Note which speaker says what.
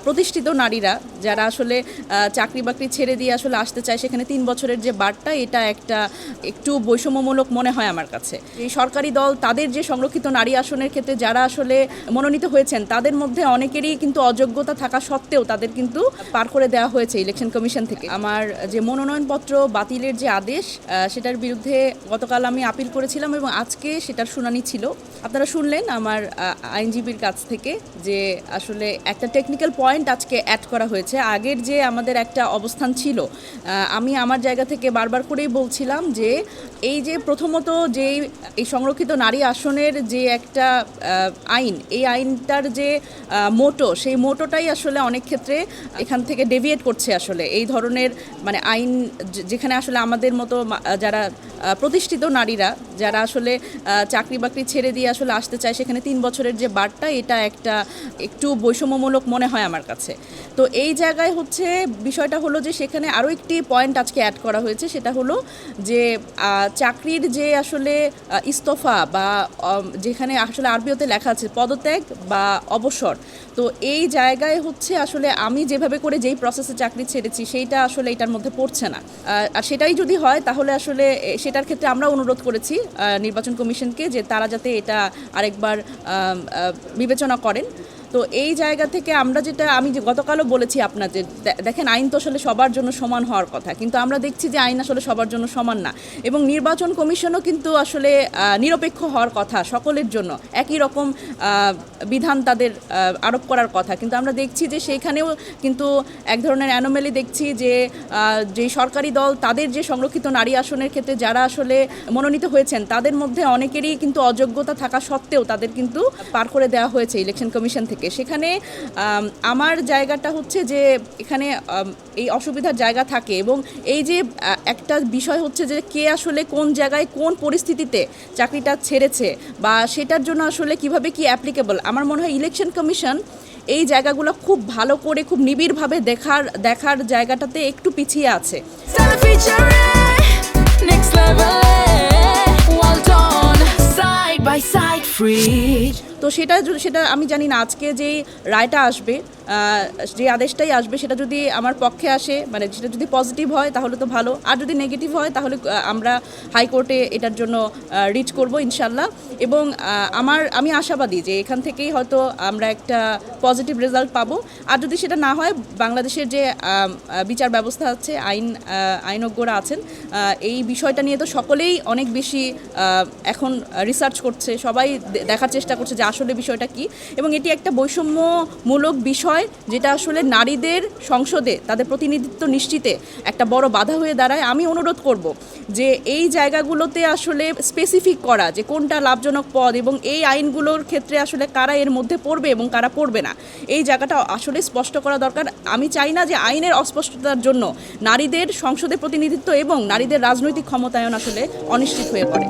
Speaker 1: প্রতিষ্ঠিত নারীরা যারা আসলে চাকরি বাকরি ছেড়ে দিয়ে আসলে আসতে চায়, সেখানে 3 বছরের যে বারটা, এটা একটু বৈষম্যমূলক মনে হয় আমার কাছে। এই সরকারি দল তাদের যে সংরক্ষিত নারী আসনের ক্ষেত্রে যারা আসলে মনোনীত হয়েছেন, তাদের মধ্যে অনেকেরই কিন্তু অযোগ্যতা থাকা সত্ত্বেও তাদের কিন্তু পার করে দেওয়া হয়েছে ইলেকশন কমিশন থেকে। আমার যে মনোনয়নপত্র বাতিলের যে আদেশ, সেটার বিরুদ্ধে গতকাল আমি আপিল করেছিলাম এবং আজকে সেটার শুনানি ছিল। আপনারা শুনলেন আমার আইনজীবীর কাছ থেকে যে আসলে একটা টেকনিক্যাল পয়েন্ট আজকে অ্যাড করা হয়েছে। আগের যে আমাদের একটা অবস্থান ছিল, আমি আমার জায়গা থেকে বারবার করেই বলছিলাম যে এই যে প্রথমত যে এই সংরক্ষিত নারী আসনের যে একটা আইন, এই আইনটার যে মোটো, সেই মোটোটাই আসলে অনেক ক্ষেত্রে এখান থেকে ডেভিয়েট করছে। আসলে এই ধরনের মানে আইন যেখানে আসলে আমাদের মতো যারা প্রতিষ্ঠিত নারীরা যারা আসলে চাকরি বাকরি ছেড়ে দিয়ে আসলে আসতে চায়, সেখানে 3 বছরের যে বারটা, এটা একটু বৈষম্যমূলক মনে হয় আমার কাছে। তো এই জায়গায় হচ্ছে বিষয়টা হলো যে সেখানে আরও একটি পয়েন্ট আজকে অ্যাড করা হয়েছে, সেটা হলো যে চাকরির যে আসলে ইস্তফা বা যেখানে আসলে আরবিওতে লেখা আছে পদত্যাগ বা অবসর, তো এই জায়গায় হচ্ছে আসলে আমি যেভাবে করে যেই প্রসেসে চাকরি ছেড়েছি সেইটা আসলে এটার মধ্যে পড়ছে না। আর সেটাই যদি হয় তাহলে আসলে সেটার ক্ষেত্রে আমরা অনুরোধ করেছি নির্বাচন কমিশনকে যে তারা যাতে এটা আরেকবার বিবেচনা করেন। তো এই জায়গা থেকে আমরা আমি যে গতকালও বলেছি আপনাদের, দেখেন আইন তো আসলে সবার জন্য সমান হওয়ার কথা, কিন্তু আমরা দেখছি যে আইন আসলে সবার জন্য সমান না, এবং নির্বাচন কমিশনও কিন্তু আসলে নিরপেক্ষ হওয়ার কথা, সকলের জন্য একই রকম বিধান তাদের আরোপ করার কথা, কিন্তু আমরা দেখছি যে সেইখানেও কিন্তু এক ধরনের অ্যানোমালি দেখছি যে সরকারি দল তাদের যে সংরক্ষিত নারী আসনের ক্ষেত্রে যারা আসলে মনোনীত হয়েছেন, তাদের মধ্যে অনেকেরই কিন্তু অযোগ্যতা থাকা সত্ত্বেও তাদের কিন্তু পার করে দেওয়া হয়েছে ইলেকশন কমিশন থেকে। সেখানে আমার জায়গাটা হচ্ছে যে এখানে এই অসুবিধার জায়গা থাকে, এবং এই যে একটা বিষয় হচ্ছে যে কে আসলে কোন জায়গায় কোন পরিস্থিতিতে চাকরিটা ছেড়েছে বা সেটার জন্য আসলে কিভাবে কি অ্যাপ্লিকেবল, আমার মনে হয় ইলেকশন কমিশন এই জায়গাগুলো খুব ভালো করে খুব নিবিড়ভাবে দেখার জায়গাটাতে একটু পিছিয়ে আছে। তো সেটা আমি জানি না আজকে যে রায়টা আসবে, যে আদেশটাই আসবে, সেটা যদি আমার পক্ষে আসে, মানে সেটা যদি পজিটিভ হয় তাহলে তো ভালো, আর যদি নেগেটিভ হয় তাহলে আমরা হাইকোর্টে এটার জন্য রিচ করব ইনশাল্লাহ। এবং আমি আশাবাদী যে এখান থেকেই হয়তো আমরা একটা পজিটিভ রেজাল্ট পাবো। আর যদি সেটা না হয়, বাংলাদেশের যে বিচার ব্যবস্থা আছে, আইনজ্ঞরা আছেন, এই বিষয়টা নিয়ে তো সকলেই অনেক বেশি এখন রিসার্চ করছে, সবাই দেখার চেষ্টা করছে যে আসলে বিষয়টা কি, এবং এটি একটা বৈষম্যমূলক বিষয় যেটা আসলে নারীদের সংসদে তাদের প্রতিনিধিত্ব নিশ্চিতে একটা বড় বাধা হয়ে দাঁড়ায়। আমি অনুরোধ করব যে এই জায়গাগুলোতে আসলে স্পেসিফিক করা যে কোনটা লাভজনক পদ, এবং এই আইনগুলোর ক্ষেত্রে আসলে কারা এর মধ্যে পড়বে এবং কারা পড়বে না, এই জায়গাটা আসলে স্পষ্ট করা দরকার। আমি চাই না যে আইনের অস্পষ্টতার জন্য নারীদের সংসদে প্রতিনিধিত্ব এবং নারীদের রাজনৈতিক ক্ষমতায়ন আসলে অনিশ্চিত হয়ে পড়ে।